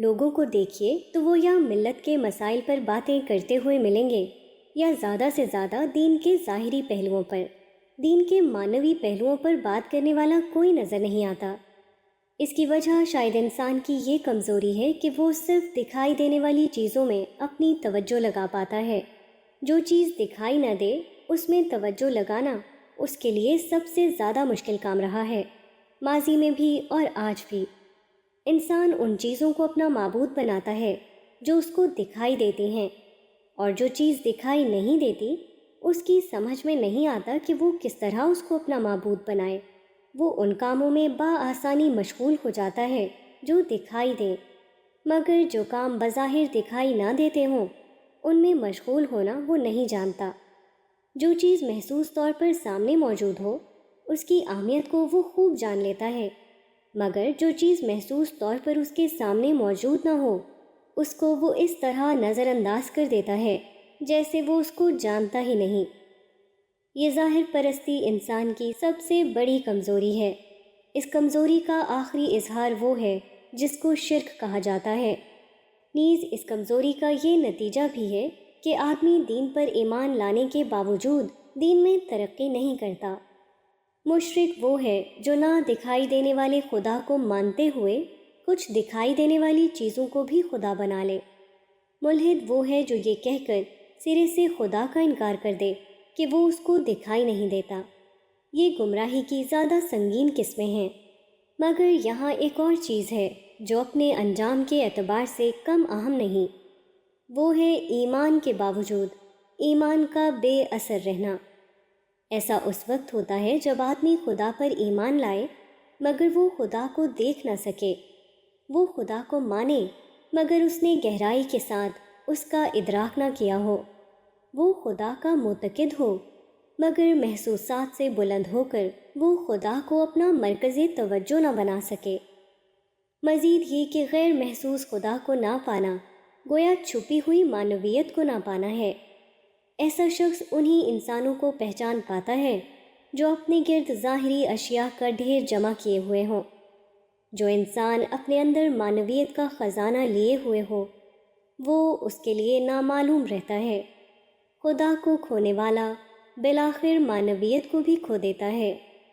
لوگوں کو دیکھیے تو وہ یا ملت کے مسائل پر باتیں کرتے ہوئے ملیں گے یا زیادہ سے زیادہ دین کے ظاہری پہلوؤں پر. دین کے معنوی پہلوؤں پر بات کرنے والا کوئی نظر نہیں آتا. اس کی وجہ شاید انسان کی یہ کمزوری ہے کہ وہ صرف دکھائی دینے والی چیزوں میں اپنی توجہ لگا پاتا ہے. جو چیز دکھائی نہ دے اس میں توجہ لگانا اس کے لیے سب سے زیادہ مشکل کام رہا ہے، ماضی میں بھی اور آج بھی. انسان ان چیزوں کو اپنا معبود بناتا ہے جو اس کو دکھائی دیتی ہیں، اور جو چیز دکھائی نہیں دیتی اس کی سمجھ میں نہیں آتا کہ وہ کس طرح اس کو اپنا معبود بنائے. وہ ان کاموں میں بآسانی مشغول ہو جاتا ہے جو دکھائی دیں، مگر جو کام بظاہر دکھائی نہ دیتے ہوں ان میں مشغول ہونا وہ نہیں جانتا. جو چیز محسوس طور پر سامنے موجود ہو اس کی اہمیت کو وہ خوب جان لیتا ہے، مگر جو چیز محسوس طور پر اس کے سامنے موجود نہ ہو اس کو وہ اس طرح نظر انداز کر دیتا ہے جیسے وہ اس کو جانتا ہی نہیں. یہ ظاہر پرستی انسان کی سب سے بڑی کمزوری ہے. اس کمزوری کا آخری اظہار وہ ہے جس کو شرک کہا جاتا ہے. نیز اس کمزوری کا یہ نتیجہ بھی ہے کہ آدمی دین پر ایمان لانے کے باوجود دین میں ترقی نہیں کرتا. مشرک وہ ہے جو نہ دکھائی دینے والے خدا کو مانتے ہوئے کچھ دکھائی دینے والی چیزوں کو بھی خدا بنا لے. ملحد وہ ہے جو یہ کہہ کر سرے سے خدا کا انکار کر دے کہ وہ اس کو دکھائی نہیں دیتا. یہ گمراہی کی زیادہ سنگین قسمیں ہیں. مگر یہاں ایک اور چیز ہے جو اپنے انجام کے اعتبار سے کم اہم نہیں. وہ ہے ایمان کے باوجود ایمان کا بے اثر رہنا. ایسا اس وقت ہوتا ہے جب آدمی خدا پر ایمان لائے مگر وہ خدا کو دیکھ نہ سکے. وہ خدا کو مانے مگر اس نے گہرائی کے ساتھ اس کا ادراک نہ کیا ہو. وہ خدا کا معتقد ہو مگر محسوسات سے بلند ہو کر وہ خدا کو اپنا مرکز توجہ نہ بنا سکے. مزید یہ کہ غیر محسوس خدا کو نہ پانا گویا چھپی ہوئی معنویت کو نہ پانا ہے. ایسا شخص انہی انسانوں کو پہچان پاتا ہے جو اپنے گرد ظاہری اشیاء کا ڈھیر جمع کیے ہوئے ہوں. جو انسان اپنے اندر معنویت کا خزانہ لیے ہوئے ہو وہ اس کے لیے نامعلوم رہتا ہے. خدا کو کھونے والا بالآخر معنویت کو بھی کھو دیتا ہے.